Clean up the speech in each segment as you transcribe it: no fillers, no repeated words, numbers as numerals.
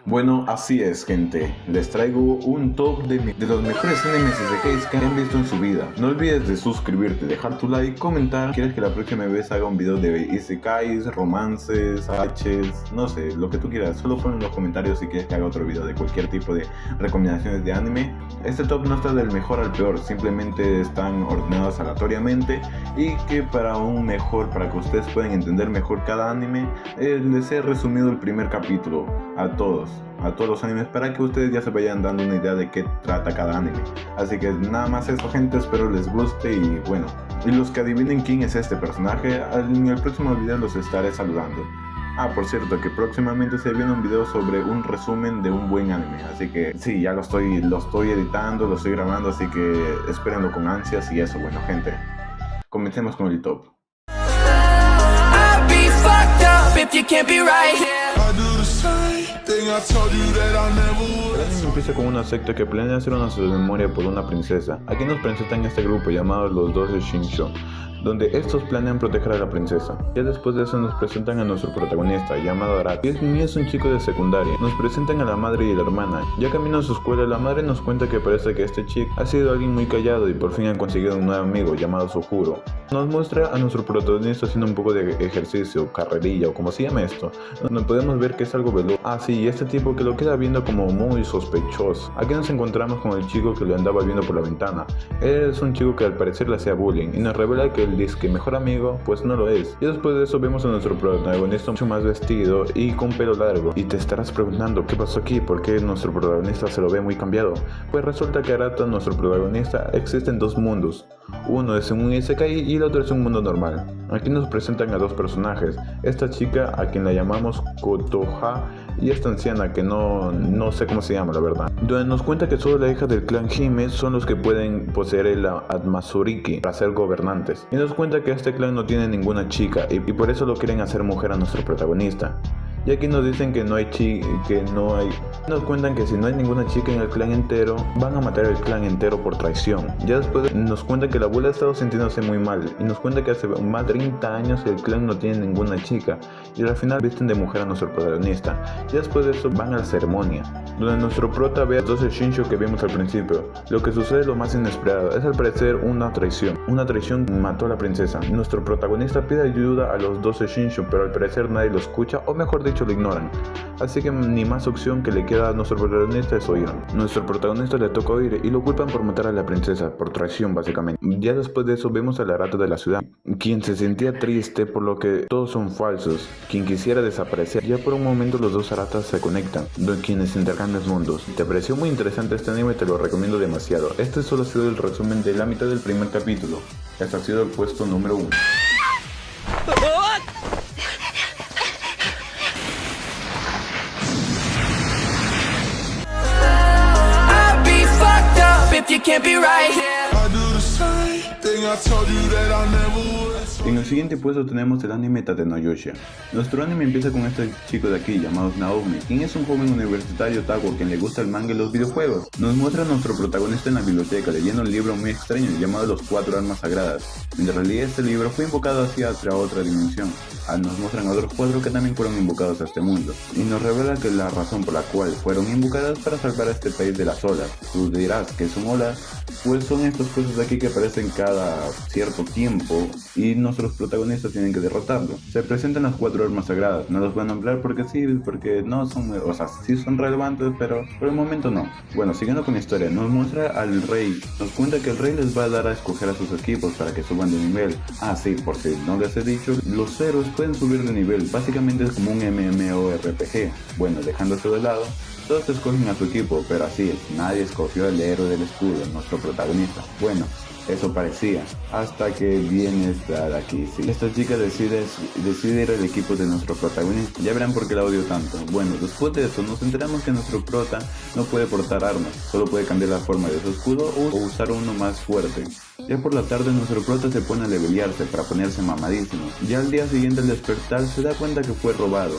Bueno, así es, gente. Les traigo un top de los mejores animes isekais que han visto en su vida. No olvides de suscribirte, dejar tu like, comentar. ¿Quieres que la próxima vez haga un video de isekais, romances, h's, no sé, lo que tú quieras? Solo pon en los comentarios si quieres que haga otro video de cualquier tipo de recomendaciones de anime. Este top no está del mejor al peor, simplemente están ordenados aleatoriamente y que para que ustedes puedan entender mejor cada anime, les he resumido el primer capítulo a todos los animes para que ustedes ya se vayan dando una idea de qué trata cada anime. Así que nada más eso, gente, espero les guste y bueno, y los que adivinen quién es este personaje, en el próximo video los estaré saludando. Por cierto, que próximamente se viene un video sobre un resumen de un buen anime, así que sí, ya lo estoy editando, lo estoy grabando, así que espérenlo con ansias y eso. Bueno, gente, comencemos con el top. El anime empieza con una secta que planea hacer una ceremonia por una princesa. Aquí nos presentan este grupo llamado los 12 Shinsho, donde estos planean proteger a la princesa. Ya después de eso nos presentan a nuestro protagonista, llamado Araki, que es un chico de secundaria. Nos presentan a la madre y la hermana. Ya camino a su escuela, la madre nos cuenta que parece que este chico ha sido alguien muy callado y por fin han conseguido un nuevo amigo llamado Sojuro. Nos muestra a nuestro protagonista haciendo un poco de ejercicio, carrerilla o como se llama esto, donde podemos ver que es algo veloz. Sí, este tipo que lo queda viendo como muy sospechoso. Aquí nos encontramos con el chico que lo andaba viendo por la ventana. Es un chico que al parecer le hacía bullying y nos revela que el disque mejor amigo pues no lo es. Y después de eso vemos a nuestro protagonista mucho más vestido y con pelo largo. Y te estarás preguntando qué pasó aquí, por qué nuestro protagonista se lo ve muy cambiado. Pues resulta que Arata, nuestro protagonista, existen dos mundos. Uno es un isekai y el otro es un mundo normal. Aquí nos presentan a dos personajes, esta chica a quien la llamamos Kotoha y esta anciana que no sé cómo se llama la verdad, donde nos cuenta que solo la hija del clan Hime son los que pueden poseer el Atmasuriki para ser gobernantes, y nos cuenta que este clan no tiene ninguna chica y por eso lo quieren hacer mujer a nuestro protagonista. Y aquí nos dicen que nos cuentan que si no hay ninguna chica en el clan entero, van a matar al clan entero por traición. Ya después nos cuentan que la abuela ha estado sintiéndose muy mal y nos cuenta que hace más de 30 años el clan no tiene ninguna chica y al final visten de mujer a nuestro protagonista. Ya después de eso van a la ceremonia, donde nuestro prota ve a 12 Shinsho que vimos al principio. Lo que sucede lo más inesperado es al parecer una traición. Una traición mató a la princesa. Nuestro protagonista pide ayuda a los 12 Shinsho, pero al parecer nadie lo escucha, o mejor dicho lo ignoran, así que ni más opción que le queda a nuestro protagonista es oír. Nuestro protagonista le toca oír y lo culpan por matar a la princesa, por traición básicamente. Ya después de eso vemos al Arata de la ciudad, quien se sentía triste por lo que todos son falsos, quien quisiera desaparecer. Ya por un momento los dos Aratas se conectan, quienes intercambian mundos. ¿Te pareció muy interesante este anime? Te lo recomiendo demasiado. Este solo ha sido el resumen de la mitad del primer capítulo. Este ha sido el puesto número 1. En el siguiente puesto tenemos el anime Tate no Yusha. Nuestro anime empieza con este chico de aquí llamado Naomi, quien es un joven universitario otaku quien le gusta el manga y los videojuegos. Nos muestra a nuestro protagonista en la biblioteca leyendo un libro muy extraño llamado Los Cuatro Armas Sagradas. En realidad este libro fue invocado hacia otra dimensión. Nos muestran a otros 4 que también fueron invocados a este mundo, y nos revela que la razón por la cual fueron invocadas para salvar a este país de las olas. Tú dirás que son olas, pues son estas cosas de aquí que aparecen cada cierto tiempo y nuestros protagonistas tienen que derrotarlo. Se presentan las 4 armas sagradas, no los voy a nombrar porque sí, porque no son, o sea, sí son relevantes, pero por el momento no. Bueno, siguiendo con la historia, nos muestra al rey, nos cuenta que el rey les va a dar a escoger a sus equipos para que suban de nivel. Sí, por si no les he dicho, los héroes pueden subir de nivel, básicamente es como un MMORPG. Bueno, dejando eso de lado, todos escogen a su equipo, pero así es, nadie escogió el héroe del escudo, nuestro protagonista. Bueno, eso parecía, hasta que viene esta de aquí, sí. Esta chica decide ir al equipo de nuestro protagonista. Ya verán por qué la odio tanto. Bueno, después de eso nos enteramos que nuestro prota no puede portar armas, solo puede cambiar la forma de su escudo o usar uno más fuerte. Ya por la tarde nuestro prota se pone a levelearse para ponerse mamadísimo. Ya al día siguiente al despertar se da cuenta que fue robado.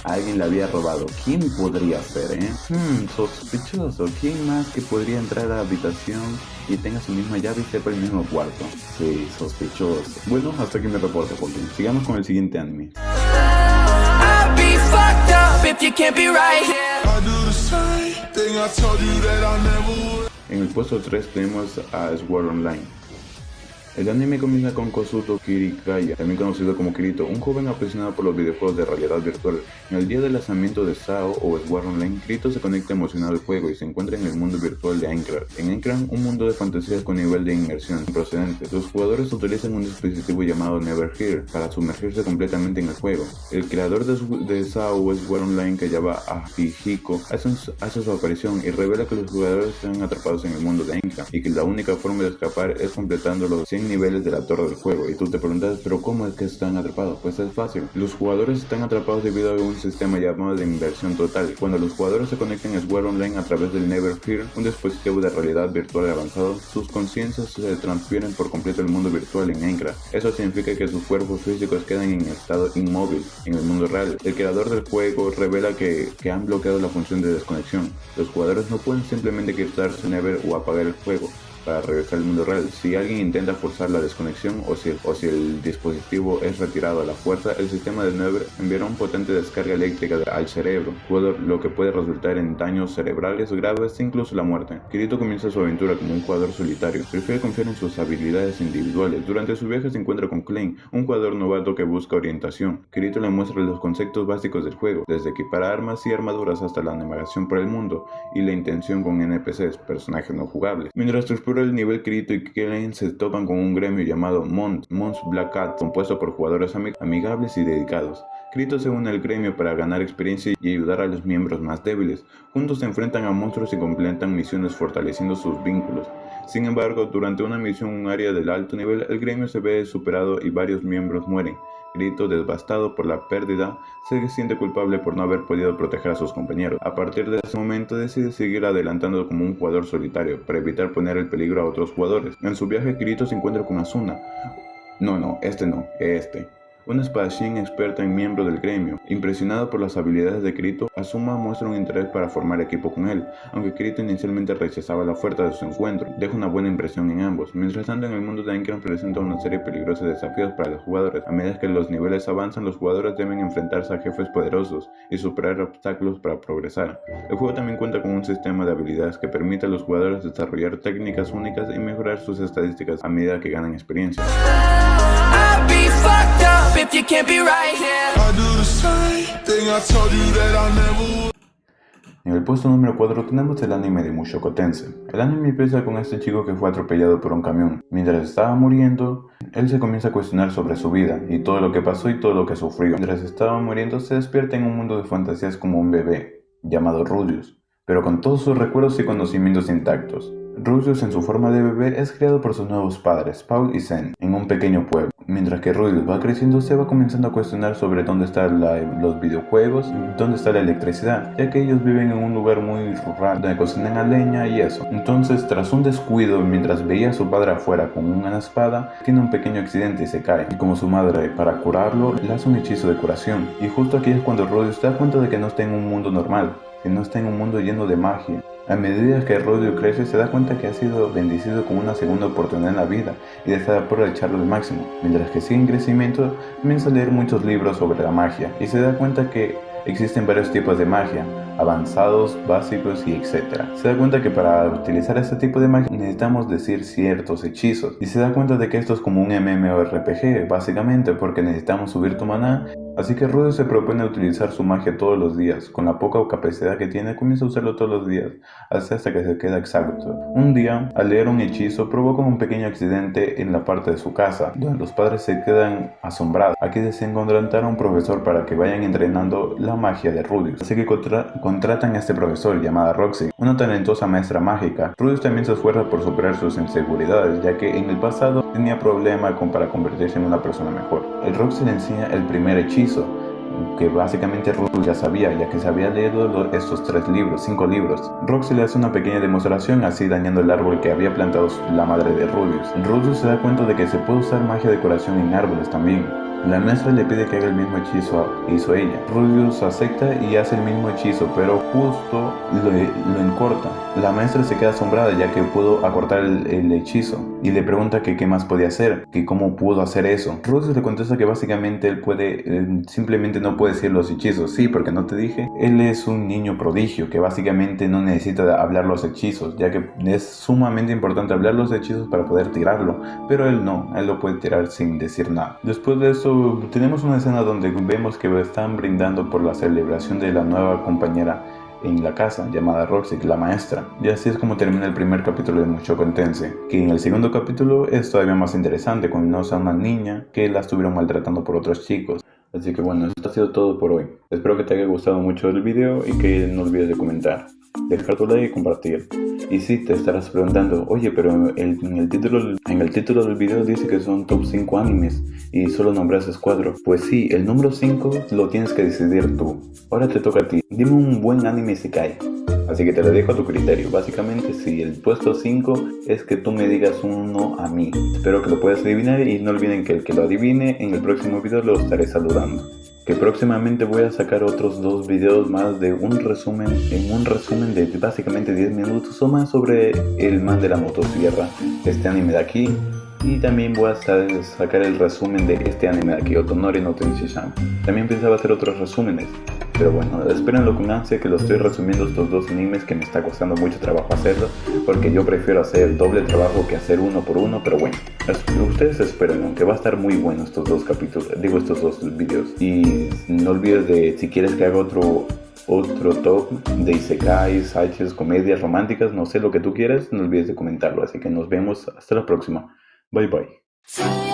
Alguien le había robado. ¿Quién podría ser, sospechoso. ¿Quién más que podría entrar a la habitación y tenga su misma llave y sepa el mismo cuarto? Sí, sospechoso. Bueno, hasta aquí me reporto, porque sigamos con el siguiente anime. if you can't be right here. I do the same thing I told you that I never would. En el puesto 3 tenemos a Sword Online. El anime comienza con Kosuto Kirikaya, también conocido como Kirito, un joven apasionado por los videojuegos de realidad virtual. En el día del lanzamiento de SAO o Sword Online, Kirito se conecta emocionado al juego y se encuentra en el mundo virtual de Aincrad. En Aincrad, un mundo de fantasías con nivel de inmersión procedente. Los jugadores utilizan un dispositivo llamado Never Here para sumergirse completamente en el juego. El creador de SAO o Sword Online, que llama Akihiko, hace su aparición y revela que los jugadores están atrapados en el mundo de Aincrad y que la única forma de escapar es completando los 100 niveles de la torre del juego. Y tú te preguntas, ¿pero cómo es que están atrapados? Pues es fácil. Los jugadores están atrapados debido a un sistema llamado de inversión total. Cuando los jugadores se conectan a Sword Online a través del Never Fear, un dispositivo de realidad virtual avanzado, sus conciencias se transfieren por completo al mundo virtual en Aincrad. Eso significa que sus cuerpos físicos quedan en estado inmóvil en el mundo real. El creador del juego revela que han bloqueado la función de desconexión. Los jugadores no pueden simplemente quitarse Never o apagar el juego para regresar al mundo real. Si alguien intenta forzar la desconexión o si el dispositivo es retirado a la fuerza, el sistema de Never enviará una potente descarga eléctrica al cerebro, lo que puede resultar en daños cerebrales graves e incluso la muerte. Kirito comienza su aventura como un jugador solitario. Prefiere confiar en sus habilidades individuales. Durante su viaje se encuentra con Klein, un jugador novato que busca orientación. Kirito le muestra los conceptos básicos del juego, desde equipar armas y armaduras hasta la navegación por el mundo y la intención con NPCs, personajes no jugables. Mientras explora el nivel, Kirito y Klein se topan con un gremio llamado Mons Black Cat, compuesto por jugadores amigables y dedicados. Kirito se une al gremio para ganar experiencia y ayudar a los miembros más débiles. Juntos se enfrentan a monstruos y completan misiones fortaleciendo sus vínculos. Sin embargo, durante una misión en un área del alto nivel, el gremio se ve superado y varios miembros mueren. Kirito, devastado por la pérdida, se siente culpable por no haber podido proteger a sus compañeros. A partir de ese momento decide seguir adelantando como un jugador solitario, para evitar poner en peligro a otros jugadores. En su viaje, Kirito se encuentra con Asuna. Este. Una espadachín experta en miembro del gremio. Impresionado por las habilidades de Kirito, Asuna muestra un interés para formar equipo con él. Aunque Kirito inicialmente rechazaba la oferta de su encuentro, deja una buena impresión en ambos. Mientras tanto, en el mundo de Aincrad presenta una serie de peligrosos desafíos para los jugadores. A medida que los niveles avanzan, los jugadores deben enfrentarse a jefes poderosos y superar obstáculos para progresar. El juego también cuenta con un sistema de habilidades que permite a los jugadores desarrollar técnicas únicas y mejorar sus estadísticas a medida que ganan experiencia. If you can't be right here. I do the same thing I told you that I never would. En el puesto número 4 tenemos el anime de Mushoku Tensei. El anime empieza con este chico que fue atropellado por un camión. Mientras estaba muriendo, él se comienza a cuestionar sobre su vida y todo lo que pasó y todo lo que sufrió. Mientras estaba muriendo, se despierta en un mundo de fantasías como un bebé, llamado Rudius, pero con todos sus recuerdos y conocimientos intactos. Rudius en su forma de bebé es criado por sus nuevos padres, Paul y Zen, en un pequeño pueblo. Mientras que Rudius va creciendo, se va comenzando a cuestionar sobre dónde están los videojuegos, dónde está la electricidad, ya que ellos viven en un lugar muy rural, donde cocinan a leña y eso. Entonces, tras un descuido, mientras veía a su padre afuera con una espada, tiene un pequeño accidente y se cae. Y como su madre, para curarlo, le hace un hechizo de curación. Y justo aquí es cuando Rudius se da cuenta de que no está en un mundo normal, que no está en un mundo lleno de magia. A medida que Rudius crece, se da cuenta que ha sido bendecido con una segunda oportunidad en la vida y desea aprovecharlo al máximo. Mientras que sigue en crecimiento, comienza a leer muchos libros sobre la magia y se da cuenta que existen varios tipos de magia, avanzados, básicos y etc. Se da cuenta que para utilizar este tipo de magia necesitamos decir ciertos hechizos y se da cuenta de que esto es como un MMORPG básicamente, porque necesitamos subir tu maná. Así que Rudius se propone utilizar su magia todos los días. Con la poca capacidad que tiene, comienza a usarlo todos los días, hasta que se queda exacto. Un día, al leer un hechizo, provoca un pequeño accidente en la parte de su casa, donde los padres se quedan asombrados. Aquí deciden contratar a un profesor para que vayan entrenando la magia de Rudius. Así que contratan a este profesor, llamada Roxy, una talentosa maestra mágica. Rudius también se esfuerza por superar sus inseguridades, ya que en el pasado tenía problemas para convertirse en una persona mejor. El Roxy le enseña el primer hechizo, que básicamente Rudius ya sabía, ya que se había leído estos 5 libros. Roxy le hace una pequeña demostración, así dañando el árbol que había plantado la madre de Rudius. Rudius se da cuenta de que se puede usar magia de curación en árboles también. La maestra le pide que haga el mismo hechizo que hizo ella. Rubius acepta y hace el mismo hechizo, pero justo lo encorta. La maestra se queda asombrada ya que pudo acortar el hechizo y le pregunta que qué más podía hacer, que cómo pudo hacer eso. Rubius le contesta que básicamente él simplemente no puede decir los hechizos. Sí, porque no te dije, él es un niño prodigio que básicamente no necesita hablar los hechizos, ya que es sumamente importante hablar los hechizos para poder tirarlo, pero él no, él lo puede tirar sin decir nada. Después de eso tenemos una escena donde vemos que están brindando por la celebración de la nueva compañera en la casa, llamada Roxy, la maestra. Y así es como termina el primer capítulo de Mushoku Tensei, que en el segundo capítulo es todavía más interesante, cuando conoce a una niña que la estuvieron maltratando por otros chicos. Así que bueno, esto ha sido todo por hoy. Espero que te haya gustado mucho el video y que no olvides de comentar, dejar tu like y compartir. Y si te estarás preguntando, oye, pero en el título del video dice que son top 5 animes y solo nombraste 4. Pues sí, el número 5 lo tienes que decidir tú. Ahora te toca a ti. Dime un buen anime isekai. Así que te lo dejo a tu criterio. Básicamente, si el puesto 5 es que tú me digas uno a mí. Espero que lo puedas adivinar y no olviden que el que lo adivine en el próximo video lo estaré saludando. Que próximamente voy a sacar otros 2 videos más de un resumen de básicamente 10 minutos o más sobre el man de la motosierra, este anime de aquí. Y también voy a sacar el resumen de este anime de aquí, Otonori no Tensei-chan. También pensaba hacer otros resúmenes, pero bueno, espérenlo con ansia que lo estoy resumiendo estos 2 animes que me está costando mucho trabajo hacerlo, porque yo prefiero hacer doble trabajo que hacer uno por uno, pero bueno, ustedes esperen, aunque va a estar muy bueno estos 2 capítulos, estos 2 videos. Y no olvides de, si quieres que haga otro top de isekais, haikus, comedias románticas, no sé, lo que tú quieras, no olvides de comentarlo. Así que nos vemos hasta la próxima. Bye bye.